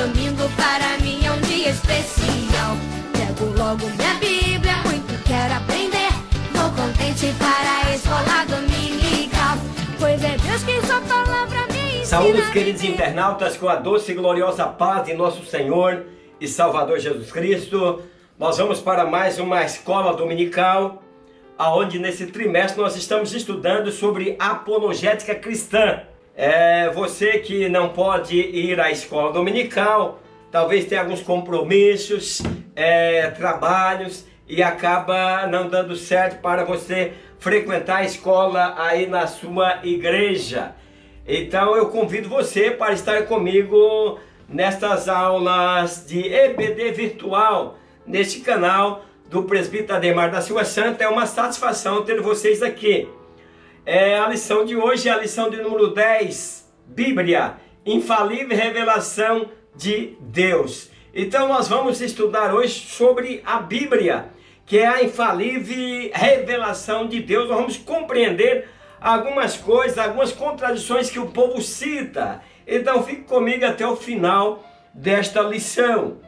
domingo para mim é um dia especial. Pego logo minha Bíblia, muito quero aprender. Vou contente para a escola dominical, pois é Deus quem sua palavra me ensina. Saúde, queridos internautas, com a doce e gloriosa paz de nosso Senhor e Salvador Jesus Cristo. Nós vamos para mais uma escola dominical, onde nesse trimestre nós estamos estudando sobre apologética cristã. Você que não pode ir à escola dominical, talvez tenha alguns compromissos, trabalhos, e acaba não dando certo para você frequentar a escola aí na sua igreja. Então eu convido você para estar comigo nestas aulas de EBD virtual, neste canal do presbítero Ademar da Silva Santa. É uma satisfação ter vocês aqui. A lição de hoje é a lição de número 10, Bíblia, infalível revelação de Deus. Então nós vamos estudar hoje sobre a Bíblia, que é a infalível revelação de Deus. Nós vamos compreender algumas coisas, algumas contradições que o povo cita. Então fique comigo até o final desta lição.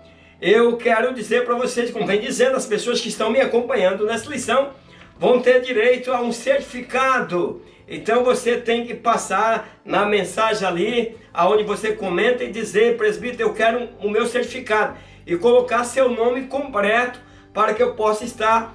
Eu quero dizer para vocês, como vem dizendo, as pessoas que estão me acompanhando nessa lição vão ter direito a um certificado. Então você tem que passar na mensagem ali, aonde você comenta e dizer: presbítero, eu quero o meu certificado, e colocar seu nome completo para que eu possa estar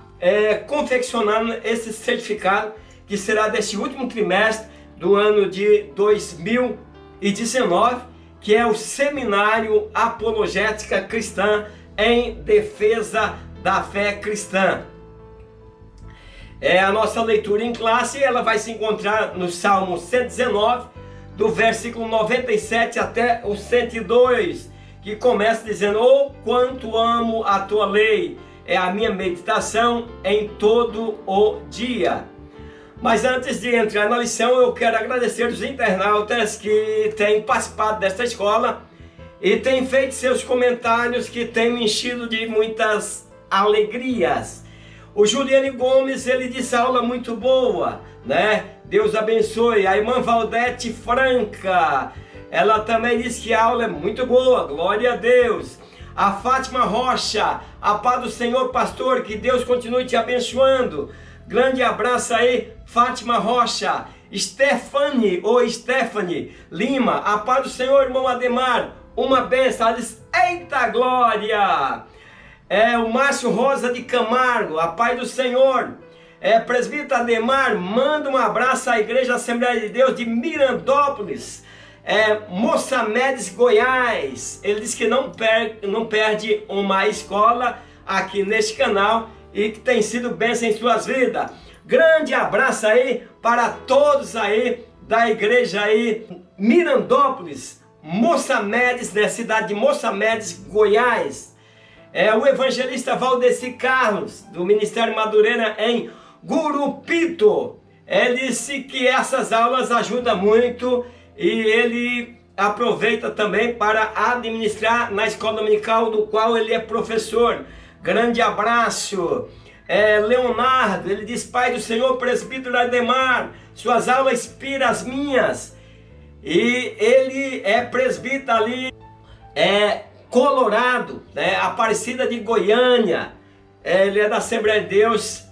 confeccionando esse certificado, que será deste último trimestre do ano de 2019, que é o Seminário Apologética Cristã em Defesa da Fé Cristã. A nossa leitura em classe, ela vai se encontrar no Salmo 119, do versículo 97 até o 102, que começa dizendo: oh, quanto amo a tua lei, é a minha meditação em todo o dia. Mas antes de entrar na lição, eu quero agradecer os internautas que têm participado desta escola e têm feito seus comentários, que têm me enchido de muitas alegrias. O Juliane Gomes, ele disse: aula muito boa, né? Deus abençoe. A irmã Valdete Franca, ela também disse que a aula é muito boa, glória a Deus. A Fátima Rocha: a paz do Senhor, pastor, que Deus continue te abençoando. Grande abraço aí, Fátima Rocha. Stephanie Lima: a paz do Senhor, irmão Ademar, uma benção. Ela diz: eita glória! O Márcio Rosa de Camargo: a paz do Senhor. Presbítero Ademar, manda um abraço à Igreja Assembleia de Deus de Mirandópolis, Moçamedes, Goiás. Ele diz que não perde uma escola aqui neste canal e que tem sido bênção em suas vidas. Grande abraço aí para todos aí da igreja aí, Mirandópolis, Moçamedes, né, cidade de Moçamedes, Goiás. O evangelista Valdeci Carlos, do Ministério Madureira em Gurupito. Ele disse que essas aulas ajudam muito e ele aproveita também para administrar na escola dominical do qual ele é professor. Grande abraço. Leonardo, ele diz: pai do Senhor, presbítero Ademar, suas aulas inspiram as minhas. E ele é presbítero ali, Colorado, né? Aparecida de Goiânia. Ele é da Assembleia de Deus,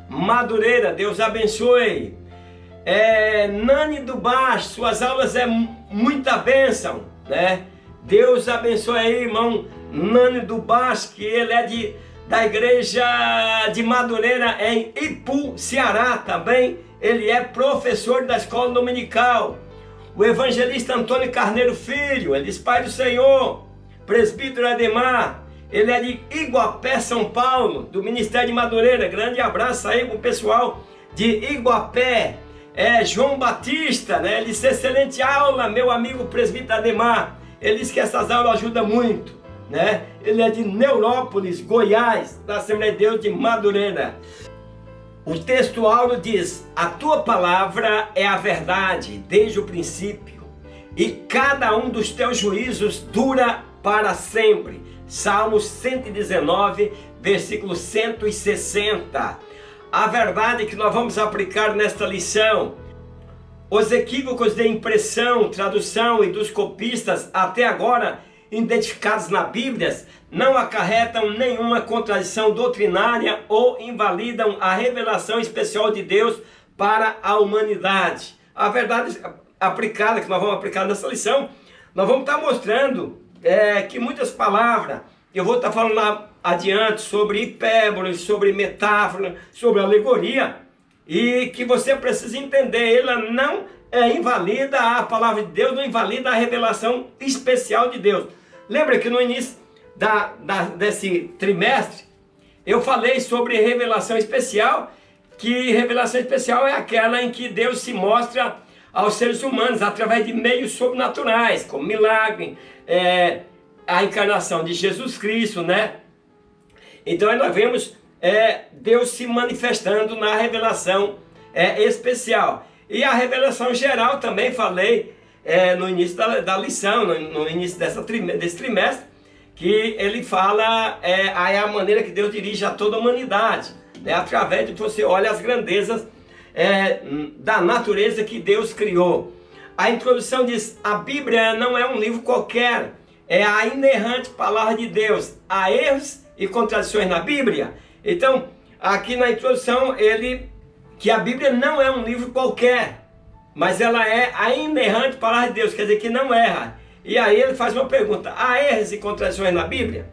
Madureira. Deus abençoe. Nani do Baixo, suas aulas é muita bênção, né? Deus abençoe aí, irmão Nani do Baixo, que ele é da igreja de Madureira em Ipu, Ceará também. Ele é professor da escola dominical. O evangelista Antônio Carneiro Filho, ele diz: pai do Senhor, presbítero Ademar, ele é de Iguapé, São Paulo, do Ministério de Madureira. Grande abraço aí pro pessoal de Iguapé. João Batista, né? Ele disse: excelente aula, meu amigo presbítero Ademar. Ele diz que essas aulas ajudam muito, né? Ele é de Neurópolis, Goiás, da Assembleia de Deus de Madureira. O texto áureo diz: a tua palavra é a verdade desde o princípio, e cada um dos teus juízos dura para sempre. Salmo 119, versículo 160. A verdade que nós vamos aplicar nesta lição: os equívocos de impressão, tradução e dos copistas até agora identificados na Bíblia não acarretam nenhuma contradição doutrinária ou invalidam a revelação especial de Deus para a humanidade. A verdade aplicada, que nós vamos aplicar nessa lição, nós vamos estar mostrando que muitas palavras, eu vou estar falando lá adiante sobre hipérbole, sobre metáfora, sobre alegoria, e que você precisa entender, ela não invalida a palavra de Deus, não invalida a revelação especial de Deus. Lembra que no início desse trimestre, eu falei sobre revelação especial, que revelação especial é aquela em que Deus se mostra aos seres humanos através de meios sobrenaturais, como milagre, a encarnação de Jesus Cristo, né? Então aí nós vemos Deus se manifestando na revelação especial. E a revelação geral também falei no início da lição, no início desse trimestre, que ele fala a maneira que Deus dirige a toda a humanidade, né? Através de que você olha as grandezas da natureza que Deus criou. A introdução diz: a Bíblia não é um livro qualquer, é a inerrante palavra de Deus. Há erros e contradições na Bíblia. Então, aqui na introdução, que a Bíblia não é um livro qualquer, mas ela é a inerrante palavra de Deus, quer dizer que não erra. E aí ele faz uma pergunta: há erros e contradições na Bíblia?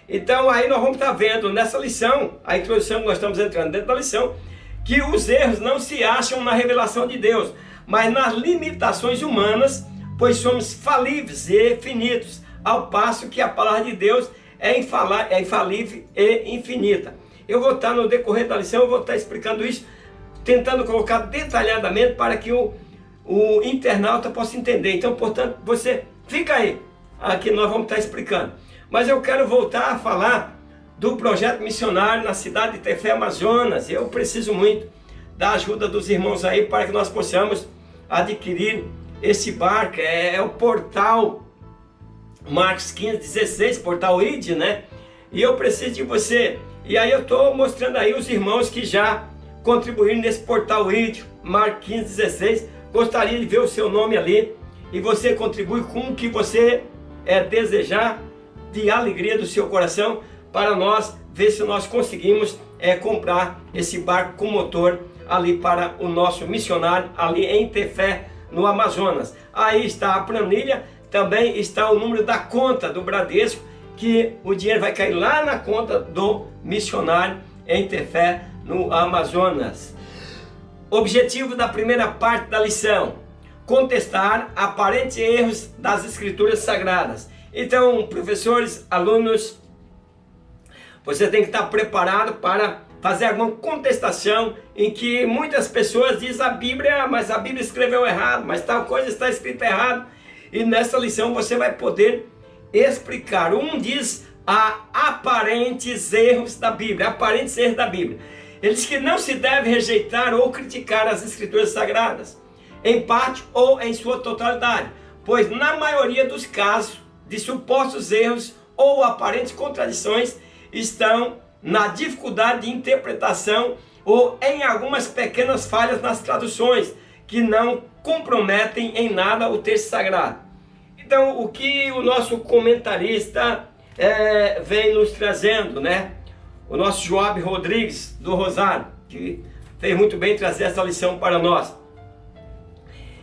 Então aí nós vamos estar vendo nessa lição, a introdução que nós estamos entrando dentro da lição, que os erros não se acham na revelação de Deus, mas nas limitações humanas, pois somos falíveis e finitos, ao passo que a palavra de Deus é infalível e infinita. Eu vou estar no decorrer da lição, eu vou estar explicando isso, tentando colocar detalhadamente para que o internauta possa entender. Então, portanto, você fica aí, aqui nós vamos estar explicando. Mas eu quero voltar a falar do projeto missionário na cidade de Tefé, Amazonas. Eu preciso muito da ajuda dos irmãos aí para que nós possamos adquirir esse barco. É o portal Marcos 15:16, portal ID, né? E eu preciso de você. E aí eu estou mostrando aí os irmãos que já contribuíram nesse portal ID, Marcos 15:16. Gostaria de ver o seu nome ali. E você contribui com o que você desejar, de alegria do seu coração, para nós ver se nós conseguimos comprar esse barco com motor ali para o nosso missionário ali em Tefé, no Amazonas. Aí está a planilha, também está o número da conta do Bradesco, que o dinheiro vai cair lá na conta do missionário em Tefé, no Amazonas. Objetivo da primeira parte da lição: contestar aparentes erros das Escrituras Sagradas. Então, professores, alunos, você tem que estar preparado para fazer alguma contestação em que muitas pessoas dizem a Bíblia, mas a Bíblia escreveu errado, mas tal coisa está escrita errado. E nessa lição você vai poder explicar. Um diz aparentes erros da Bíblia, aparentes erros da Bíblia. Ele diz que não se deve rejeitar ou criticar as Escrituras Sagradas, em parte ou em sua totalidade, pois na maioria dos casos de supostos erros ou aparentes contradições estão na dificuldade de interpretação ou em algumas pequenas falhas nas traduções que não comprometem em nada o texto sagrado. Então, o que o nosso comentarista vem nos trazendo, né? O nosso Joab Rodrigues do Rosário, que fez muito bem trazer essa lição para nós.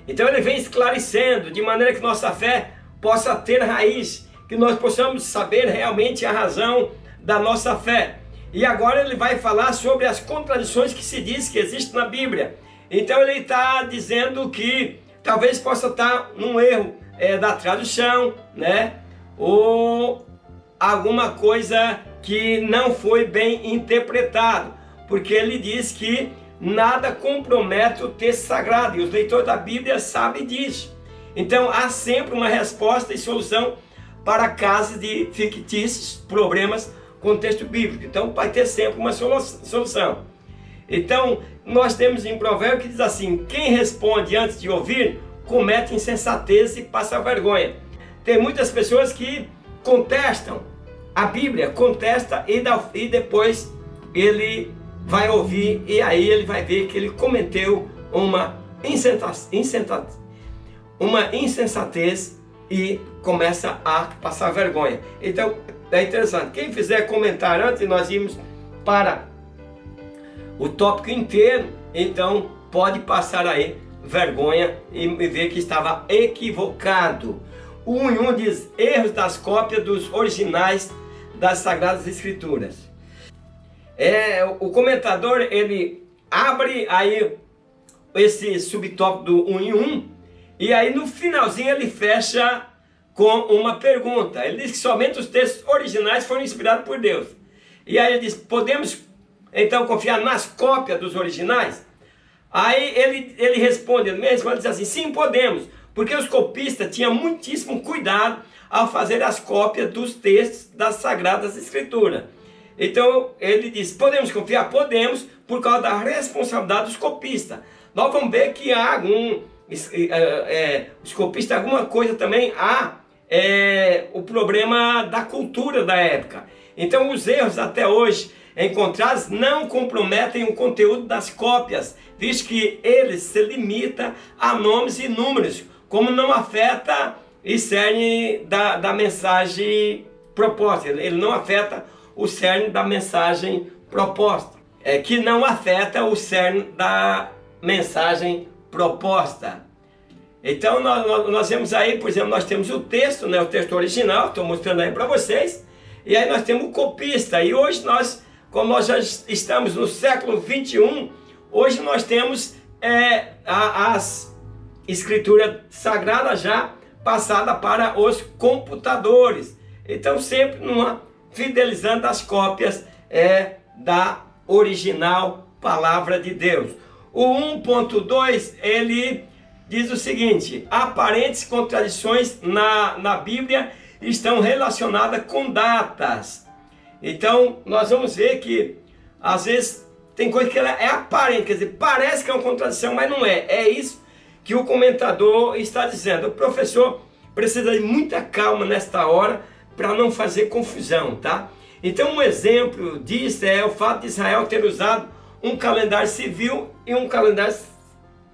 Então ele vem esclarecendo de maneira que nossa fé possa ter raiz, que nós possamos saber realmente a razão da nossa fé. E agora ele vai falar sobre as contradições que se diz que existem na Bíblia. Então ele está dizendo que talvez possa estar num erro da tradução, né? Ou alguma coisa que não foi bem interpretado, porque ele diz que nada compromete o texto sagrado, e os leitores da Bíblia sabem disso. Então há sempre uma resposta e solução para casos de fictícios problemas com o texto bíblico. Então vai ter sempre uma solução. Então nós temos em Provérbio que diz assim: quem responde antes de ouvir comete insensatez e passa vergonha. Tem muitas pessoas que contestam a Bíblia, contesta e depois ele vai ouvir e aí ele vai ver que ele cometeu uma insensatez e começa a passar vergonha. Então é interessante. Quem fizer comentário antes de nós irmos para o tópico inteiro, então pode passar aí vergonha e ver que estava equivocado. O 1:1 diz: erros das cópias dos originais das Sagradas Escrituras. O comentador, ele abre aí esse subtópico do 1:1 e aí no finalzinho ele fecha com uma pergunta. Ele diz que somente os textos originais foram inspirados por Deus. E aí ele diz: podemos então confiar nas cópias dos originais? Aí ele responde, ele diz assim: sim, podemos, porque os copistas tinham muitíssimo cuidado ao fazer as cópias dos textos das Sagradas Escrituras. Então ele diz: podemos confiar? Podemos, por causa da responsabilidade dos copistas. Nós vamos ver que há os copistas, alguma coisa também, há o problema da cultura da época. Então os erros até hoje encontrados não comprometem o conteúdo das cópias, visto que eles se limitam a nomes e números, como não afeta o cerne da mensagem proposta. Ele não afeta o cerne da mensagem proposta. Que não afeta o cerne da mensagem proposta. Então nós vemos aí, por exemplo, nós temos o texto, né, o texto original, estou mostrando aí para vocês, e aí nós temos o copista. E hoje como nós já estamos no século 21, hoje nós temos as escrituras sagradas já passadas para os computadores. Então sempre fidelizando as cópias da original palavra de Deus. O 1.2 ele diz o seguinte: aparentes contradições na Bíblia estão relacionadas com datas. Então nós vamos ver que às vezes tem coisa que ela é aparente, quer dizer, parece que é uma contradição, mas não é. É isso que o comentador está dizendo. O professor precisa de muita calma nesta hora para não fazer confusão, tá? Então um exemplo disso é o fato de Israel ter usado um calendário civil e um calendário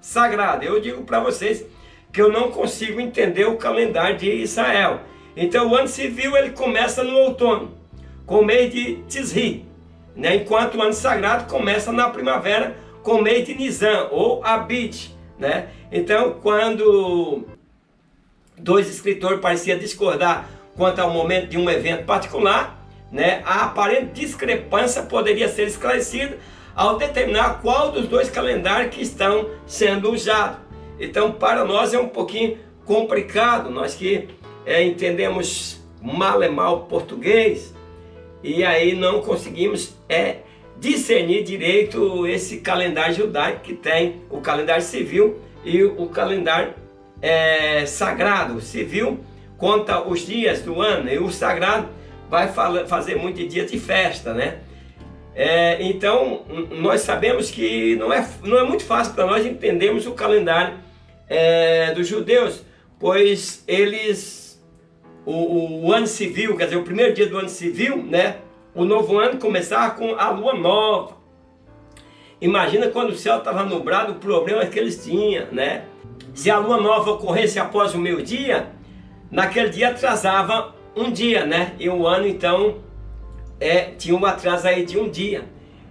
sagrado. Eu digo para vocês que eu não consigo entender o calendário de Israel. Então o ano civil ele começa no outono, com o mês de Tisri, né? Enquanto o ano sagrado começa na primavera, com o mês de Nisan ou Abid, né? Então quando dois escritores pareciam discordar quanto ao momento de um evento particular, né, a aparente discrepância poderia ser esclarecida ao determinar qual dos dois calendários que estão sendo usados. Então para nós é um pouquinho complicado, nós que entendemos mal português, e aí não conseguimos discernir direito esse calendário judaico que tem o calendário civil e o calendário sagrado. O civil conta os dias do ano e o sagrado vai fazer muitos dias de festa, né? Então nós sabemos que não é muito fácil para nós entendermos o calendário dos judeus, pois eles o ano civil, quer dizer, o primeiro dia do ano civil, né? O novo ano começava com a lua nova. Imagina quando o céu estava nublado, o problema que eles tinham, né? Se a lua nova ocorresse após o meio-dia, naquele dia atrasava um dia, né? E o ano então tinha um atraso aí de um dia.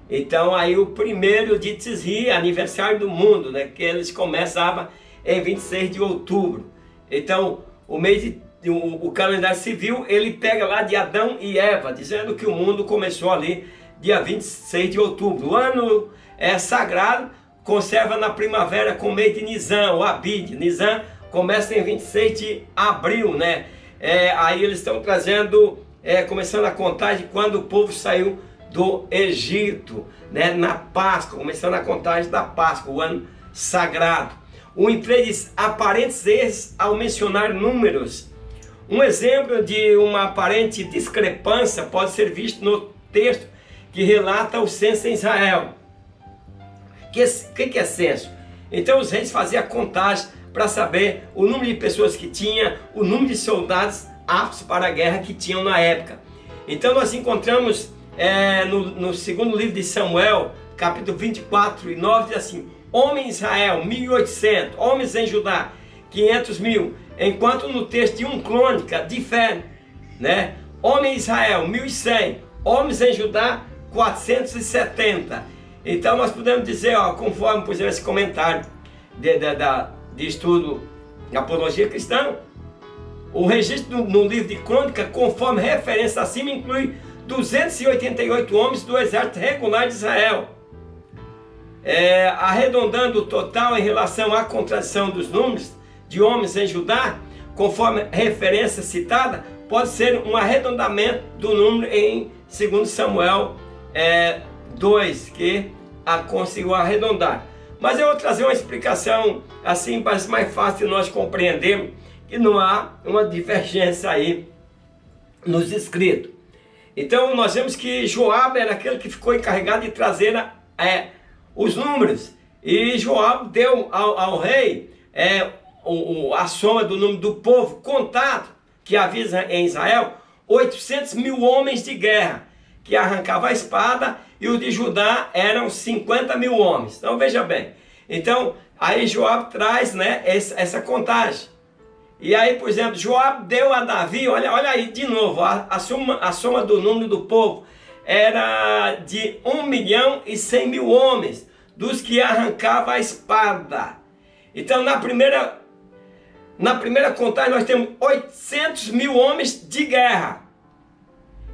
Então aí o primeiro de Tisri, aniversário do mundo, né? Que eles começavam em 26 de outubro. Então o calendário civil ele pega lá de Adão e Eva, dizendo que o mundo começou ali dia 26 de outubro. O ano sagrado conserva na primavera com o mês de Nisan, ou Abid. Nisan começa em 26 de abril, né? Aí eles estão trazendo, começando a contagem quando o povo saiu do Egito, né? Na Páscoa, começando a contagem da Páscoa, o ano sagrado. O emprego de aparentes erros ao mencionar números. Um exemplo de uma aparente discrepância pode ser visto no texto que relata o censo em Israel. O que é censo? Então os reis faziam a contagem para saber o número de pessoas que tinha, o número de soldados aptos para a guerra que tinham na época. Então nós encontramos no segundo livro de Samuel, capítulo 24 e 9, diz assim: homens em Israel, 1.800, homens em Judá, 500 mil. Enquanto no texto de 1 Crônica difere, né? Homem em Israel, 1.100. Homens em Judá, 470. Então nós podemos dizer, ó, conforme por exemplo, esse comentário de estudo de apologia cristã, o registro no livro de Crônica, conforme referência acima, inclui 288 homens do exército regular de Israel. Arredondando o total em relação à contradição dos números de homens em Judá, conforme referência citada, pode ser um arredondamento do número em 2 Samuel 2, que conseguiu arredondar. Mas eu vou trazer uma explicação assim, parece mais fácil de nós compreendermos que não há uma divergência aí nos escritos. Então nós vemos que Joabe era aquele que ficou encarregado de trazer os números, e Joabe deu ao rei a soma do número do povo contado que havia em Israel, 800 mil homens de guerra que arrancavam a espada, e os de Judá eram 50 mil homens. Então veja bem, então aí Joabe traz, né, essa contagem. E aí, por exemplo, Joabe deu a Davi, olha aí de novo, a soma do número do povo era de 1.100.000 homens, dos que arrancavam a espada. Então na primeira contagem nós temos 800 mil homens de guerra.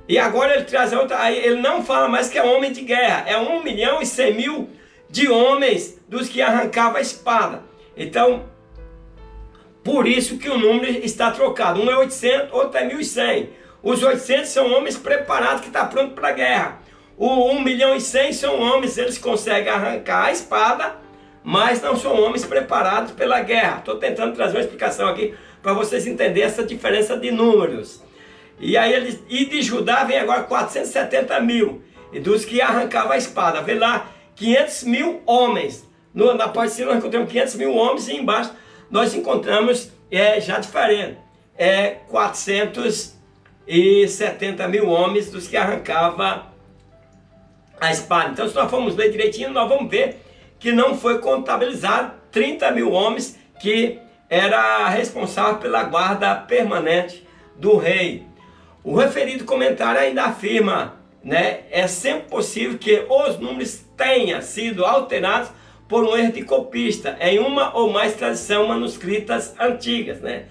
E agora ele traz a outra, aí ele não fala mais que é homem de guerra, é 1.100.000 de homens dos que arrancavam a espada. Então, por isso que o número está trocado. Um é 800, outro é 1.100. Os 800 são homens preparados que estão prontos para a guerra. O 1.100.000 são homens, eles conseguem arrancar a espada, mas não são homens preparados pela guerra. Estou tentando trazer uma explicação aqui para vocês entenderem essa diferença de números. E aí de Judá vem agora 470 mil, e dos que arrancavam a espada, vê lá 500 mil homens. Na parte de cima nós encontramos 500 mil homens, e embaixo nós encontramos, já diferente, 470 mil homens dos que arrancavam a espada. Então, se nós formos ler direitinho, nós vamos ver que não foi contabilizado 30 mil homens que era responsável pela guarda permanente do rei. O referido comentário ainda afirma, né, é sempre possível que os números tenham sido alterados por um erro de copista em uma ou mais tradições manuscritas antigas, né?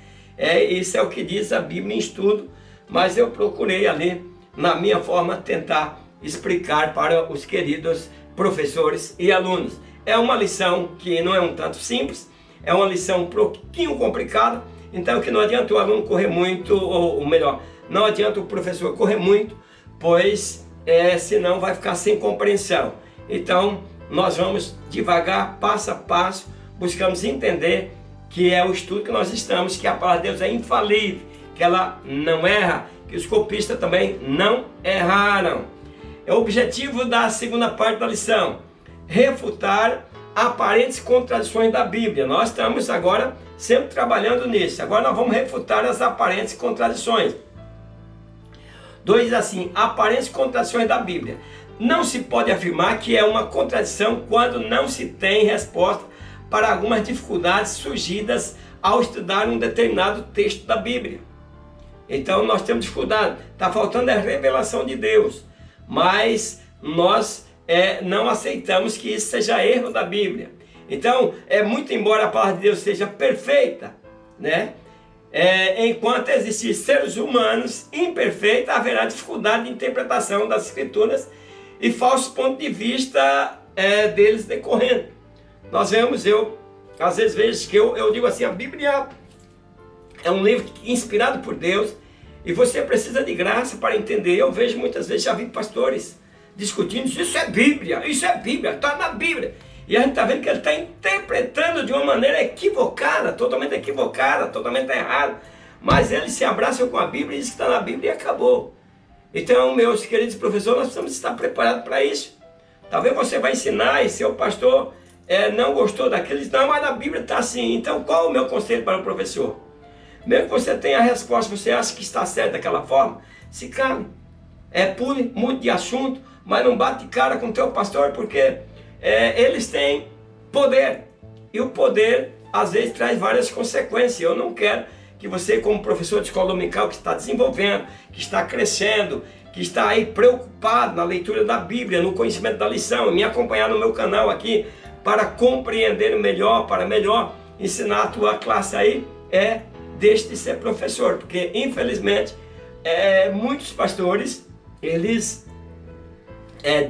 Isso é o que diz a Bíblia em estudo, mas eu procurei ali, na minha forma, tentar explicar para os queridos professores e alunos. É uma lição que não é um tanto simples, é uma lição um pouquinho complicada, então que não adianta o aluno correr muito, ou melhor, não adianta o professor correr muito, pois senão vai ficar sem compreensão. Então nós vamos devagar, passo a passo, buscamos entender que é o estudo que nós estamos, que a palavra de Deus é infalível, que ela não erra, que os copistas também não erraram. É o objetivo da segunda parte da lição: refutar aparentes contradições da Bíblia. Nós estamos agora sempre trabalhando nisso. Agora nós vamos refutar as aparentes contradições. 2 diz assim: aparentes contradições da Bíblia. Não se pode afirmar que é uma contradição quando não se tem resposta para algumas dificuldades surgidas ao estudar um determinado texto da Bíblia. Então nós temos dificuldade, está faltando a revelação de Deus, mas nós não aceitamos que isso seja erro da Bíblia. Então, muito embora a palavra de Deus seja perfeita, né? Enquanto existir seres humanos imperfeitos, haverá dificuldade de interpretação das Escrituras e falsos pontos de vista deles decorrendo. Nós vemos, às vezes vejo que eu digo assim, a Bíblia é um livro inspirado por Deus e você precisa de graça para entender. Eu vejo muitas vezes, já vi pastores discutindo, isso é Bíblia, está na Bíblia. E a gente está vendo que ele está interpretando de uma maneira equivocada, totalmente errada. Mas eles se abraçam com a Bíblia e dizem que está na Bíblia e acabou. Então, meus queridos professores, nós precisamos estar preparados para isso. Talvez você vai ensinar e seu pastor não gostou daquilo, diz, não, mas na Bíblia está assim. Então, qual é o meu conselho para o professor? Mesmo que você tenha a resposta, você acha que está certo daquela forma, se cale. Pule, mude de assunto, mas não bate cara com o teu pastor, porque eles têm poder. E o poder às vezes traz várias consequências. Eu não quero que você, como professor de escola dominical, que está desenvolvendo, que está crescendo, que está aí preocupado na leitura da Bíblia, no conhecimento da lição, me acompanhar no meu canal aqui, para compreender melhor, para melhor ensinar a tua classe aí, deixe de ser professor, porque infelizmente muitos pastores, eles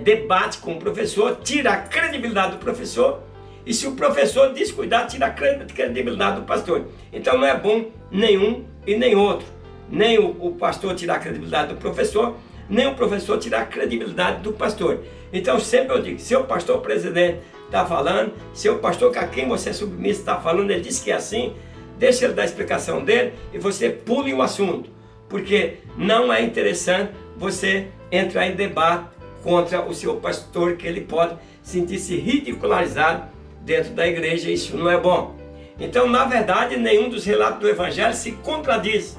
debatem com o professor, tira a credibilidade do professor, e se o professor descuidar, tira a credibilidade do pastor. Então não é bom nenhum e nem outro. Nem o pastor tirar a credibilidade do professor, nem o professor tirar a credibilidade do pastor. Então sempre eu digo, se o pastor presidente está falando, se o pastor a quem você é submisso está falando, ele disse que é assim, deixa ele dar a explicação dele e você pule o assunto. Porque não é interessante você entrar em debate contra o seu pastor, que ele pode sentir-se ridicularizado dentro da igreja, isso não é bom. Então, na verdade, nenhum dos relatos do Evangelho se contradiz.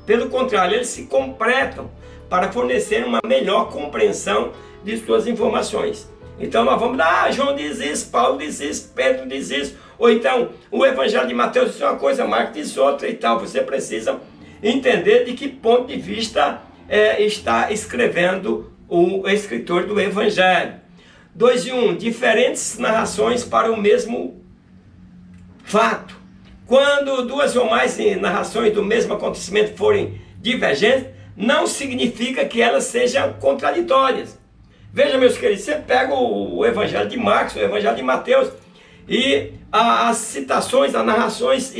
Pelo contrário, eles se completam para fornecer uma melhor compreensão de suas informações. Então, nós vamos dar, João diz isso, Paulo diz isso, Pedro diz isso, ou então o Evangelho de Mateus diz uma coisa, Marcos diz outra e tal. Você precisa entender de que ponto de vista está escrevendo o escritor do Evangelho. 2 e 1, diferentes narrações para o mesmo fato. Quando duas ou mais narrações do mesmo acontecimento forem divergentes, não significa que elas sejam contraditórias. Veja, meus queridos, você pega o Evangelho de Marcos, o Evangelho de Mateus, e as citações, as narrações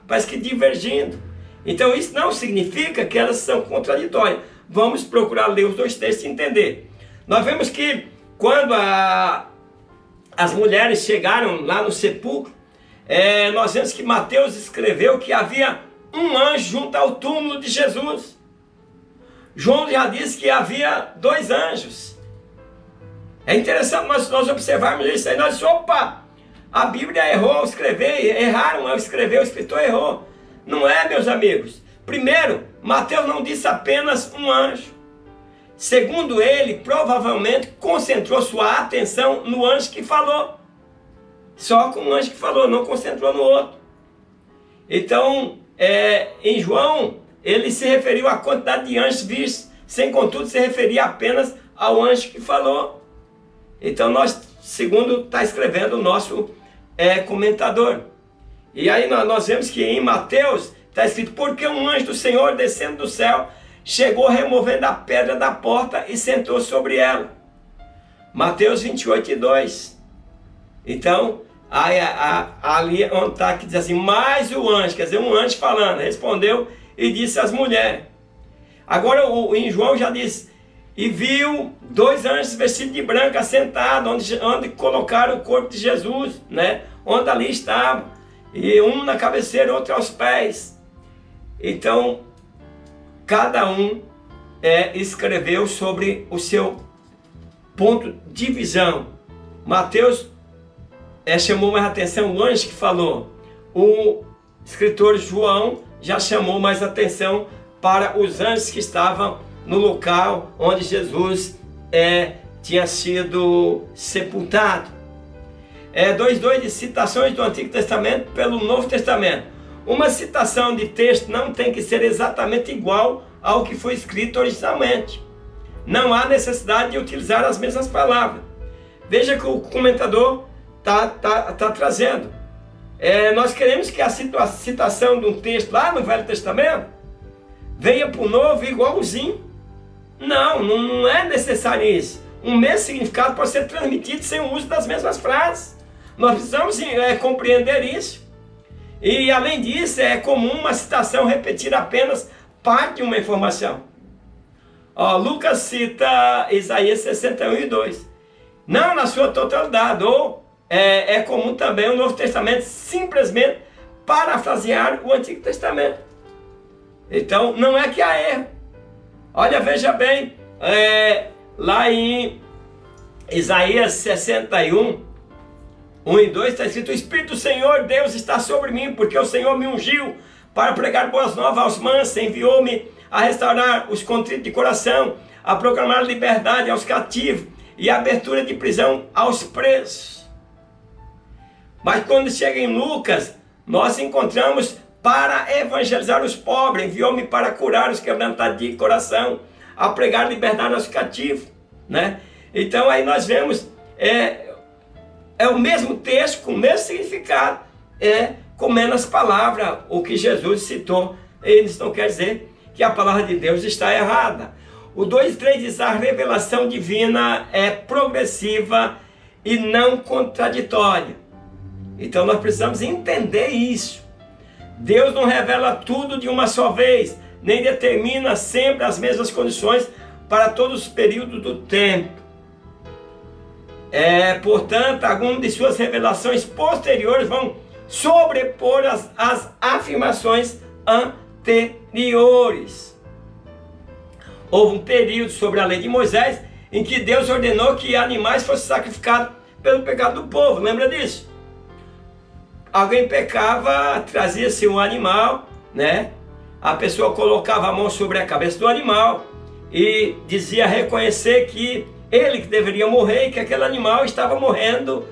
parece que divergindo. Então isso não significa que elas são contraditórias. Vamos procurar ler os dois textos e entender. Nós vemos que quando as mulheres chegaram lá no sepulcro, nós vemos que Mateus escreveu que havia um anjo junto ao túmulo de Jesus. João já disse que havia 2 anjos. É interessante nós observarmos isso aí. Nós dizemos, opa, a Bíblia errou ao escrever, erraram ao escrever, o escritor errou. Não é, meus amigos. Primeiro, Mateus não disse apenas um anjo. Segundo ele, provavelmente concentrou sua atenção no anjo que falou. Só com o anjo que falou, não concentrou no outro. Então, em João, ele se referiu à quantidade de anjos vistos, sem contudo se referir apenas ao anjo que falou. Então, segundo está escrevendo o nosso comentador. E aí nós vemos que em Mateus está escrito, porque um anjo do Senhor descendo do céu, chegou removendo a pedra da porta e sentou sobre ela. Mateus 28 e 2. Então, ali onde está que diz assim, mais o anjo, quer dizer, um anjo falando, respondeu e disse às mulheres. Agora em João já diz, e viu 2 anjos vestidos de branco assentados, onde colocaram o corpo de Jesus, né? Onde ali estava, e um na cabeceira, outro aos pés. Então, cada um escreveu sobre o seu ponto de visão. Mateus chamou mais atenção o anjo que falou. O escritor João já chamou mais atenção para os anjos que estavam no local onde Jesus tinha sido sepultado. 2:2 de citações do Antigo Testamento pelo Novo Testamento. Uma citação de texto não tem que ser exatamente igual ao que foi escrito originalmente. Não há necessidade de utilizar as mesmas palavras. Veja que o comentador está trazendo. Nós queremos que a citação de um texto lá no Velho Testamento venha para o Novo igualzinho. Não é necessário isso. Um mesmo significado pode ser transmitido sem o uso das mesmas frases. Nós precisamos compreender isso. E além disso, é comum uma citação repetir apenas parte de uma informação. Lucas cita Isaías 61 e 2. Não na sua totalidade. Ou é comum também o Novo Testamento simplesmente parafrasear o Antigo Testamento. Então não é que há erro. Olha, veja bem, lá em Isaías 61, 1 e 2 está escrito, o Espírito do Senhor Deus está sobre mim, porque o Senhor me ungiu para pregar boas novas aos mansos, enviou-me a restaurar os contritos de coração, a proclamar liberdade aos cativos e abertura de prisão aos presos. Mas quando chega em Lucas, nós encontramos para evangelizar os pobres, enviou-me para curar os quebrantados de coração, a pregar liberdade aos cativos, né? Então aí nós vemos, é o mesmo texto, com o mesmo significado, com menos palavras, o que Jesus citou. Eles não quer dizer que a palavra de Deus está errada. O 2:3 diz: a revelação divina é progressiva e não contraditória. Então nós precisamos entender isso. Deus não revela tudo de uma só vez, nem determina sempre as mesmas condições para todos os períodos do tempo. Portanto, algumas de suas revelações posteriores vão sobrepor as afirmações anteriores. Houve um período sobre a lei de Moisés em que Deus ordenou que animais fossem sacrificados pelo pecado do povo. Lembra disso? Alguém pecava, trazia-se um animal, né? A pessoa colocava a mão sobre a cabeça do animal e dizia reconhecer que ele que deveria morrer e que aquele animal estava morrendo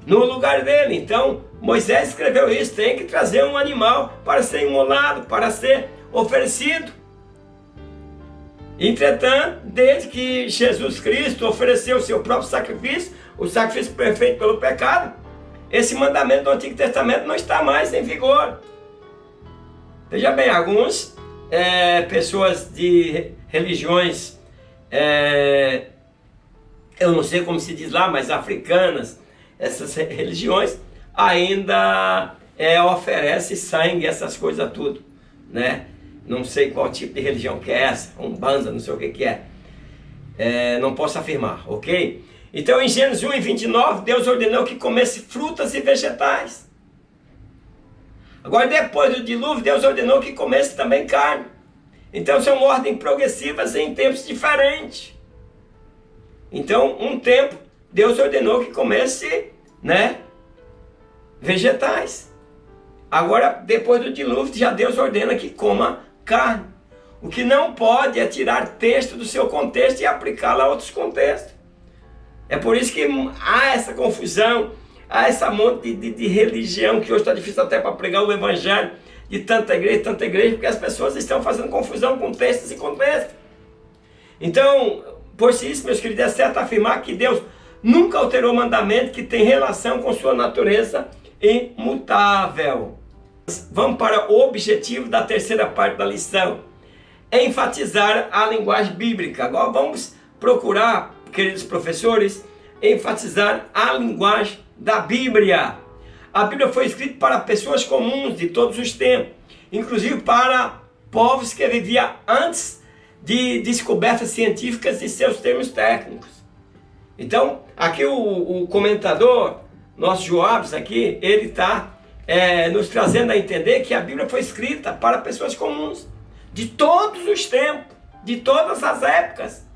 no lugar dele. Então Moisés escreveu isso: tem que trazer um animal para ser imolado, para ser oferecido. Entretanto, desde que Jesus Cristo ofereceu o seu próprio sacrifício, o sacrifício perfeito pelo pecado, esse mandamento do Antigo Testamento não está mais em vigor. Veja bem, algumas pessoas de religiões, eu não sei como se diz lá, mas africanas, essas religiões ainda oferecem sangue, essas coisas tudo, né? Não sei qual tipo de religião que é essa, Umbanda, não sei o que é. Não posso afirmar, ok? Então em Gênesis 1:29, Deus ordenou que comesse frutas e vegetais. Agora depois do dilúvio, Deus ordenou que comesse também carne. Então são ordens progressivas em tempos diferentes. Então um tempo, Deus ordenou que comesse, né, vegetais. Agora depois do dilúvio, já Deus ordena que coma carne. O que não pode é tirar texto do seu contexto e aplicá-lo a outros contextos. É por isso que há essa confusão, há essa monte de religião, que hoje está difícil até para pregar o evangelho, de tanta igreja, porque as pessoas estão fazendo confusão com textos e contextos. Então, por isso, meus queridos, é certo afirmar que Deus nunca alterou o mandamento que tem relação com sua natureza imutável. Vamos para o objetivo da terceira parte da lição: enfatizar a linguagem bíblica. Agora vamos procurar, queridos professores, enfatizar a linguagem da Bíblia. A Bíblia foi escrita para pessoas comuns de todos os tempos, inclusive para povos que viviam antes de descobertas científicas de seus termos técnicos. Então, aqui o comentador, nosso Joabes aqui, ele está nos trazendo a entender que a Bíblia foi escrita para pessoas comuns, de todos os tempos, de todas as épocas.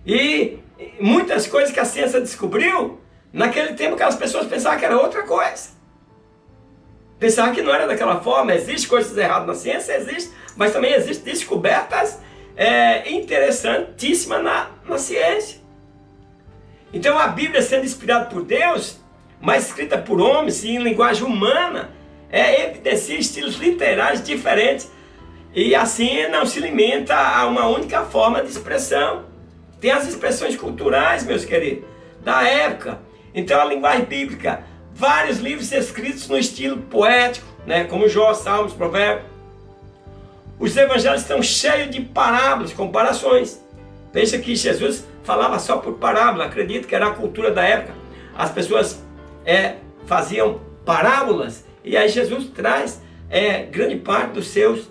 E muitas coisas que a ciência descobriu, naquele tempo aquelas pessoas pensavam que era outra coisa. Pensavam que não era daquela forma. Existem coisas erradas na ciência, existe, mas também existem descobertas interessantíssimas na ciência. Então a Bíblia, sendo inspirada por Deus, mas escrita por homens e em linguagem humana, evidencia estilos literários diferentes e assim não se limita a uma única forma de expressão. Tem as expressões culturais, meus queridos, da época. Então a linguagem bíblica, vários livros escritos no estilo poético, né, como Jó, Salmos, Provérbios. Os evangelhos estão cheios de parábolas, comparações. Veja que Jesus falava só por parábola, acredito que era a cultura da época. As pessoas faziam parábolas, e aí Jesus traz grande parte dos seus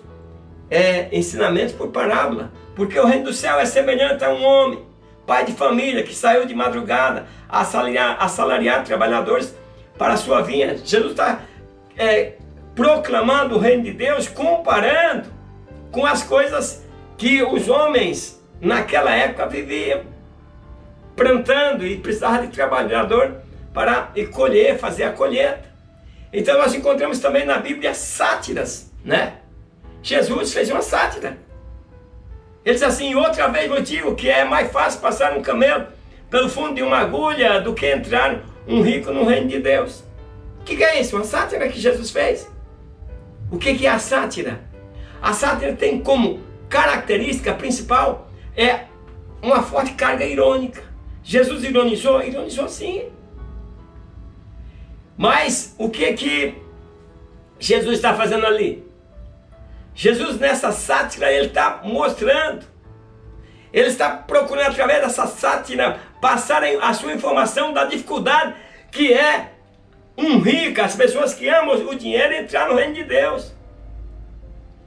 ensinamentos por parábola. Porque o reino do céu é semelhante a um homem, pai de família, que saiu de madrugada a assalariar trabalhadores para a sua vinha. Jesus está proclamando o reino de Deus, comparando com as coisas que os homens naquela época viviam, plantando e precisava de trabalhador para colher, fazer a colheita. Então nós encontramos também na Bíblia sátiras, né? Jesus fez uma sátira. Ele diz assim: outra vez vos digo que é mais fácil passar um camelo pelo fundo de uma agulha do que entrar um rico no reino de Deus. O que é isso? Uma sátira que Jesus fez. O que é a sátira? A sátira tem como característica principal uma forte carga irônica. Jesus ironizou? Ironizou sim. Mas o que Jesus está fazendo ali? Jesus nessa sátira, ele está mostrando, ele está procurando através dessa sátira passar a sua informação da dificuldade que é um rico, as pessoas que amam o dinheiro, entrar no reino de Deus.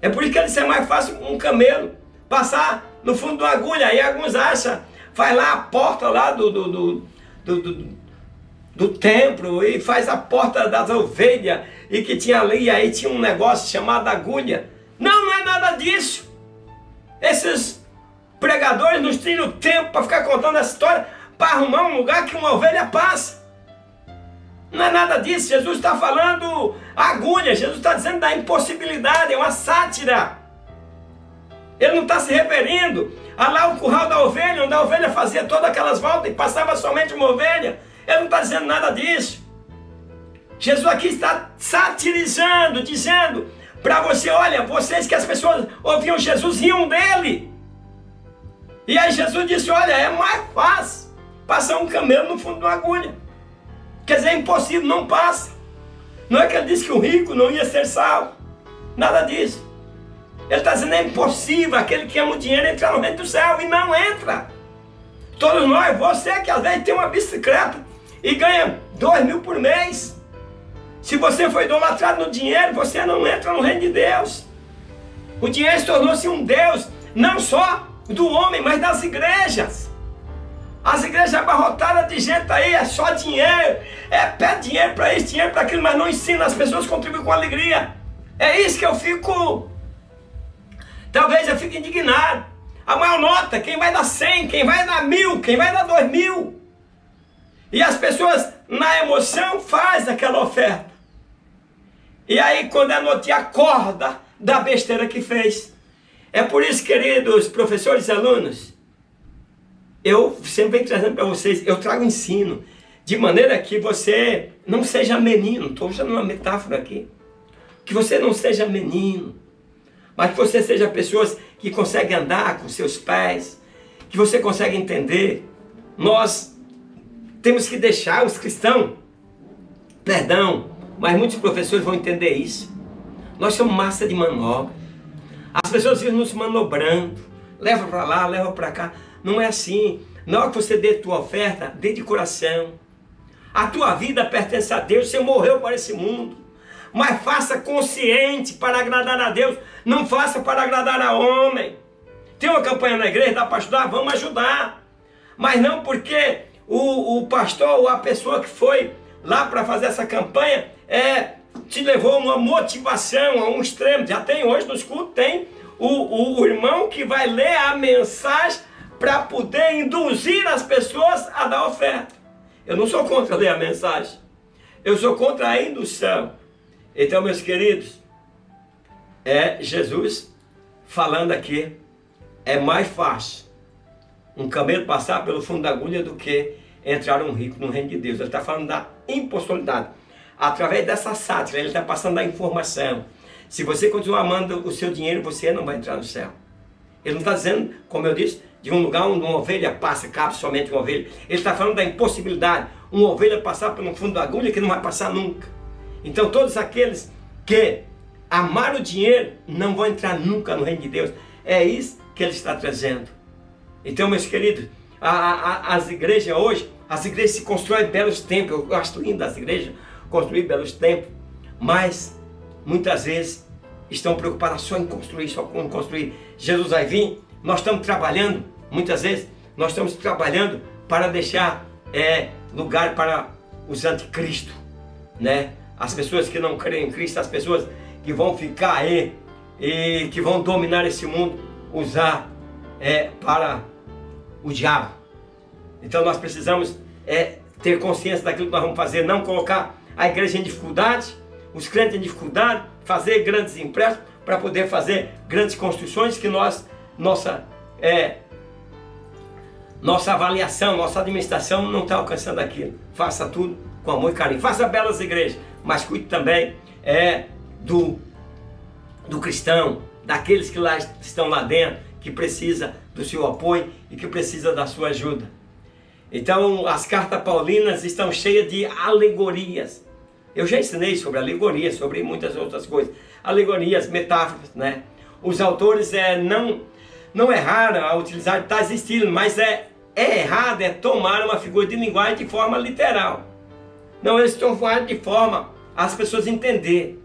É por isso que ele disse, é mais fácil um camelo passar no fundo de uma agulha. Aí alguns acham, vai lá a porta lá do templo e faz a porta das ovelhas e que tinha ali, aí tinha um negócio chamado agulha. Não é nada disso. Esses pregadores não tinham tempo para ficar contando essa história para arrumar um lugar que uma ovelha passa. Não é nada disso. Jesus está falando agulha, Jesus está dizendo da impossibilidade, é uma sátira. Ele não está se referindo a lá o curral da ovelha, onde a ovelha fazia todas aquelas voltas e passava somente uma ovelha. Ele não está dizendo nada disso. Jesus aqui está satirizando, dizendo para você, olha, vocês que as pessoas ouviam Jesus, riam dele. E aí Jesus disse, olha, é mais fácil passar um camelo no fundo de uma agulha. Quer dizer, é impossível, não passa. Não é que ele disse que o rico não ia ser salvo. Nada disso. Ele está dizendo, é impossível aquele que ama o dinheiro entrar no reino do céu, e não entra. Todos nós, você que às vezes tem uma bicicleta e ganha 2.000 por mês, se você foi idolatrado no dinheiro, você não entra no reino de Deus. O dinheiro se tornou-se um Deus, não só do homem, mas das igrejas. As igrejas abarrotadas de gente aí, é só dinheiro, pede dinheiro para isso, dinheiro para aquilo, mas não ensina as pessoas a contribuir com alegria. É isso que eu fico, talvez eu fique indignado. A maior nota, quem vai dar 100, quem vai dar 1.000, quem vai dar 2.000. E as pessoas, na emoção, fazem aquela oferta. E aí, quando a noite acorda da besteira que fez. É por isso, queridos professores e alunos, eu sempre venho trazendo para vocês, eu trago ensino, de maneira que você não seja menino. Estou usando uma metáfora aqui. Que você não seja menino, mas que você seja pessoas que conseguem andar com seus pés, que você consegue entender. Nós temos que deixar os cristãos, mas muitos professores vão entender isso. Nós somos massa de manobra. As pessoas vivem nos manobrando, leva para lá, leva para cá. Não é assim. Na hora que você dê a tua oferta, dê de coração. A tua vida pertence a Deus, você morreu para esse mundo. Mas faça consciente para agradar a Deus, não faça para agradar a homem. Tem uma campanha na igreja, dá para ajudar? Vamos ajudar. Mas não porque o pastor ou a pessoa que foi lá para fazer essa campanha te levou uma motivação a um extremo. Já tem hoje nos cultos, tem o irmão que vai ler a mensagem para poder induzir as pessoas a dar oferta. Eu não sou contra ler a mensagem, eu sou contra a indução. Então, meus queridos, Jesus falando aqui, é mais fácil um camelo passar pelo fundo da agulha do que entrar um rico no reino de Deus. Ele está falando da impossibilidade. Através dessa sátira, ele está passando a informação. Se você continuar amando o seu dinheiro, você não vai entrar no céu. Ele não está dizendo, como eu disse, de um lugar onde uma ovelha passa, cabe somente uma ovelha. Ele está falando da impossibilidade. Uma ovelha passar pelo fundo da agulha que não vai passar nunca. Então todos aqueles que amaram o dinheiro não vão entrar nunca no reino de Deus. É isso que ele está trazendo. Então, meus queridos, as igrejas hoje, as igrejas se constroem belos templos. Eu gosto lindo das igrejas construir belos templos, mas muitas vezes estão preocupadas só em construir. Jesus vai vir, nós estamos trabalhando, muitas vezes nós estamos trabalhando para deixar lugar para os anticristos, né? As pessoas que não creem em Cristo, as pessoas que vão ficar aí e que vão dominar esse mundo, usar para o diabo. Então nós precisamos ter consciência daquilo que nós vamos fazer, não colocar a igreja em dificuldade, os crentes em dificuldade, fazer grandes empréstimos para poder fazer grandes construções que nossa avaliação, nossa administração não está alcançando aquilo. Faça tudo com amor e carinho. Faça belas igrejas, mas cuide também do cristão, daqueles que estão lá dentro, que precisa do seu apoio e que precisa da sua ajuda. Então, as cartas paulinas estão cheias de alegorias. Eu já ensinei sobre alegorias, sobre muitas outras coisas. Alegorias, metáforas, né? Os autores não erraram a utilizar tais estilos, mas é errado tomar uma figura de linguagem de forma literal. Não, eles estão falando de forma as pessoas entenderem.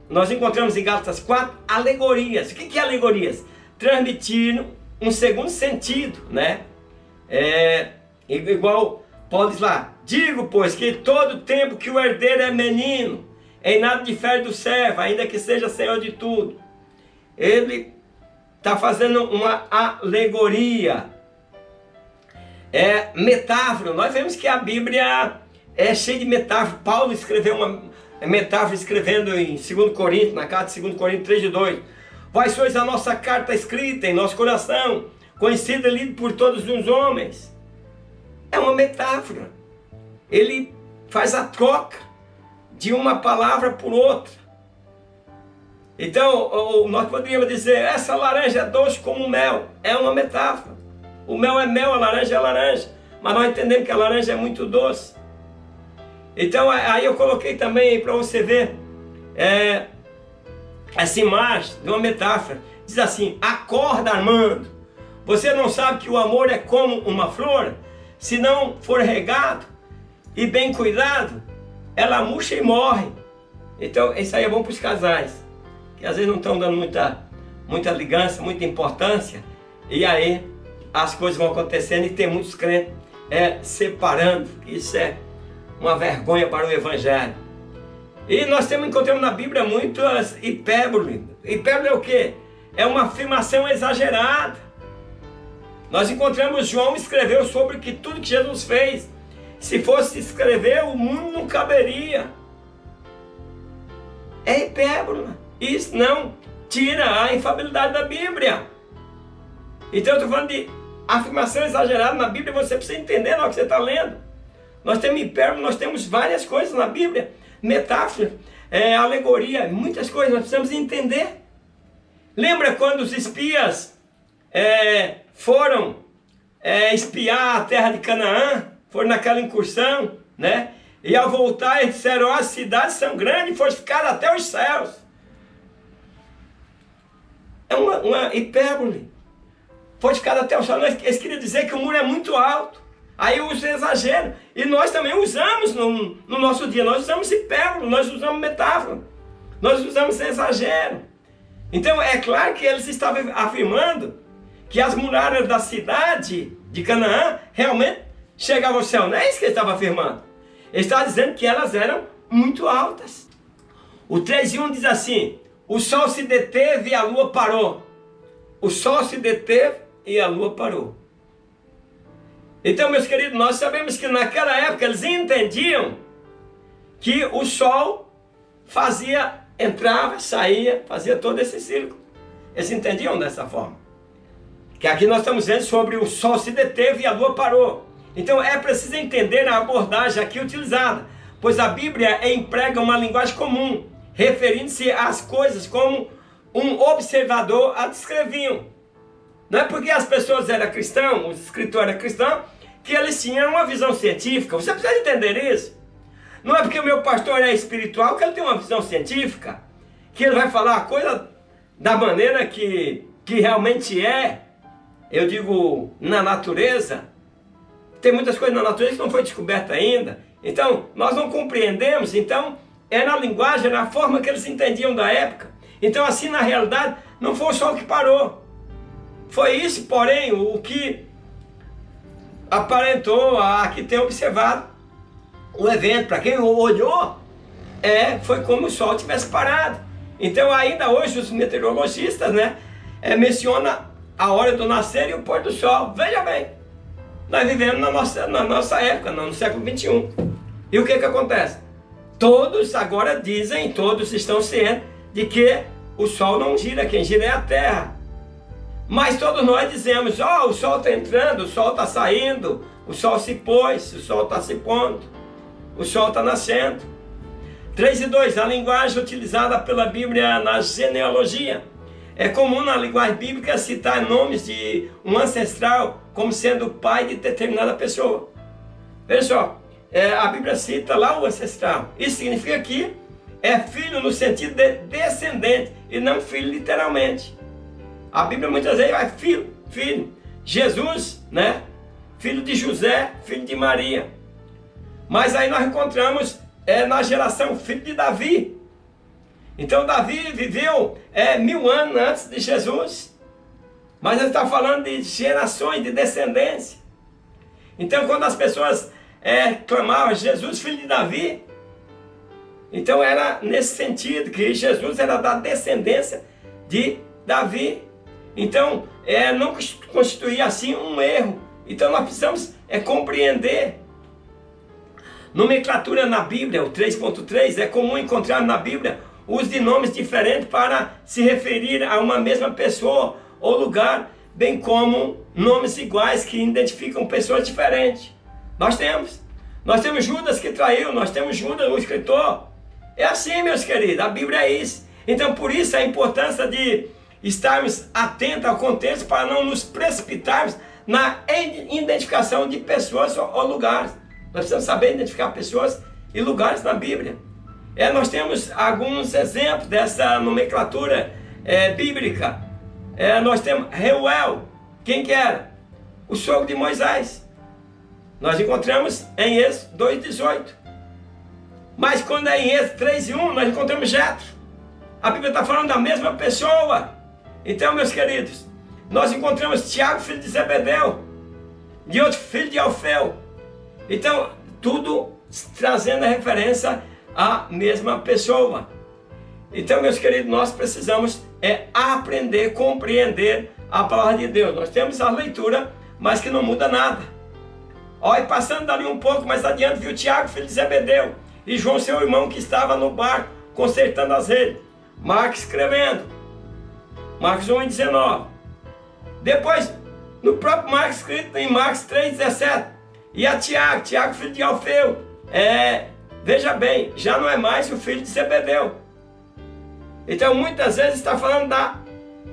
Nós encontramos em Gálatas 4 alegorias. O que é alegorias? Transmitindo um segundo sentido, né? Igual Paulo diz lá: digo, pois, que todo tempo que o herdeiro é menino, em nada difere do servo, ainda que seja senhor de tudo. Ele está fazendo uma alegoria, metáfora. Nós vemos que a Bíblia é cheia de metáforas. Paulo escreveu uma metáfora escrevendo em 2 Coríntios, na carta de 2 Coríntios 3:2. Vós sois a nossa carta escrita em nosso coração, conhecida e lida por todos os homens. É uma metáfora. Ele faz a troca de uma palavra por outra. Então, nós poderíamos dizer: essa laranja é doce como mel. É uma metáfora. O mel é mel, a laranja é laranja. Mas nós entendemos que a laranja é muito doce. Então, aí eu coloquei também para você ver essa imagem de uma metáfora. Diz assim: acorda, Armando. Você não sabe que o amor é como uma flor? Se não for regado e bem cuidado, ela murcha e morre. Então, isso aí é bom para os casais, que às vezes não estão dando muita ligança, muita importância. E aí as coisas vão acontecendo e tem muitos crentes separando. Isso é uma vergonha para o Evangelho. E nós encontramos na Bíblia muitas hipérboles. Hipérbole é o quê? É uma afirmação exagerada. Nós encontramos João escreveu sobre que tudo que Jesus fez. Se fosse escrever, o mundo não caberia. É hipérbole. Isso não tira a infalibilidade da Bíblia. Então eu estou falando de afirmação exagerada na Bíblia. Você precisa entender na hora que você está lendo. Nós temos hipérbole, nós temos várias coisas na Bíblia. Metáfora, alegoria, muitas coisas nós precisamos entender. Lembra quando os espias foram espiar a terra de Canaã? Foram naquela incursão, né? E ao voltar eles disseram: as cidades são grandes e fortificadas até os céus. É uma hipérbole. Fortificada até os céus. Eles queriam dizer que o muro é muito alto. Aí usa exagero. E nós também usamos no nosso dia. Nós usamos hipérbole, nós usamos metáfora. Nós usamos exagero. Então é claro que eles estavam afirmando que as muralhas da cidade de Canaã realmente chegavam ao céu. Não é isso que ele estava afirmando. Ele estava dizendo que elas eram muito altas. O 3:1 diz assim: o sol se deteve e a lua parou. O sol se deteve e a lua parou. Então, meus queridos, nós sabemos que naquela época eles entendiam que o sol entrava, saía, fazia todo esse círculo. Eles entendiam dessa forma. Que aqui nós estamos vendo sobre o sol se deteve e a lua parou. Então é preciso entender a abordagem aqui utilizada, pois a Bíblia emprega uma linguagem comum, referindo-se às coisas como um observador a descreviam. Não é porque as pessoas eram cristãs, os escritores eram cristãos, que eles tinham uma visão científica. Você precisa entender isso. Não é porque o meu pastor é espiritual que ele tem uma visão científica, que ele vai falar a coisa da maneira que realmente é. Eu digo, na natureza, tem muitas coisas na natureza que não foi descoberta ainda. Então, nós não compreendemos. Então, é na linguagem, na forma que eles entendiam da época. Então, assim, na realidade, não foi o sol que parou. Foi isso, porém, o que aparentou a que tem observado o evento. Para quem olhou, foi como o sol tivesse parado. Então, ainda hoje, os meteorologistas, mencionam a hora do nascer e o pôr do sol. Veja bem, nós vivemos na nossa época, no século 21. E o que acontece? Todos agora dizem, todos estão cientes de que o sol não gira, quem gira é a terra. Mas todos nós dizemos: o sol está entrando, o sol está saindo, o sol se pôs, o sol está se pondo, o sol está nascendo. 3:2, a linguagem utilizada pela Bíblia na genealogia. É comum na linguagem bíblica citar nomes de um ancestral como sendo o pai de determinada pessoa. Veja só, a Bíblia cita lá o ancestral. Isso significa que é filho no sentido de descendente e não filho literalmente. A Bíblia muitas vezes vai filho. Jesus, né? Filho de José, filho de Maria. Mas aí nós encontramos na geração filho de Davi. Então Davi viveu 1000 anos antes de Jesus. Mas ele está falando de gerações, de descendência. Então quando as pessoas clamavam Jesus, filho de Davi, então era nesse sentido que Jesus era da descendência de Davi. Então não constituía assim um erro. Então nós precisamos compreender. Nomenclatura na Bíblia, o 3.3, é comum encontrar na Bíblia uso de nomes diferentes para se referir a uma mesma pessoa ou lugar, bem como nomes iguais que identificam pessoas diferentes. Nós temos Judas que traiu, nós temos Judas, o escritor. É assim, meus queridos, a Bíblia é isso. Então por isso a importância de estarmos atentos ao contexto para não nos precipitarmos na identificação de pessoas ou lugares. Nós precisamos saber identificar pessoas e lugares na Bíblia. Nós temos alguns exemplos dessa nomenclatura bíblica. Nós temos Reuel. Quem que era? O sogro de Moisés. Nós encontramos em Êxodo 2:18. Mas quando é em Êxodo 3:1, nós encontramos Jetro. A Bíblia está falando da mesma pessoa. Então, meus queridos, nós encontramos Tiago, filho de Zebedeu, de outro filho de Alfeu. Então, tudo trazendo a referência à mesma pessoa. Então, meus queridos, nós precisamos aprender, compreender a palavra de Deus. Nós temos a leitura, mas que não muda nada. E passando dali um pouco mais adiante, viu Tiago, filho de Zebedeu, e João, seu irmão, que estava no barco, consertando as redes. Marcos escrevendo. Marcos 1:19. Depois, no próprio Marcos, escrito em Marcos 3:17. E a Tiago, filho de Alfeu. Veja bem, já não é mais o filho de Zebedeu. Então, muitas vezes está falando da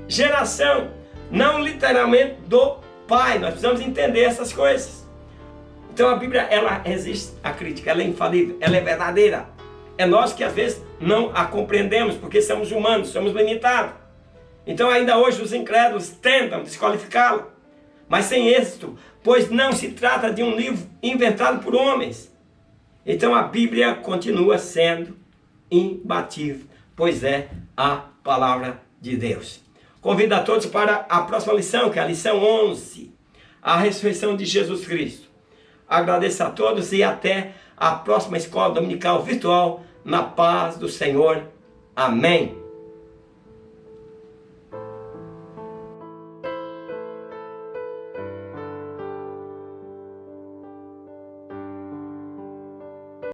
geração, não literalmente do pai. Nós precisamos entender essas coisas. Então, a Bíblia, ela resiste à crítica, ela é infalível, ela é verdadeira. É nós que às vezes não a compreendemos, porque somos humanos, somos limitados. Então ainda hoje os incrédulos tentam desqualificá-la, mas sem êxito, pois não se trata de um livro inventado por homens. Então a Bíblia continua sendo imbatível, pois é a palavra de Deus. Convido a todos para a próxima lição, que é a lição 11, a ressurreição de Jesus Cristo. Agradeço a todos e até a próxima escola dominical virtual, na paz do Senhor. Amém.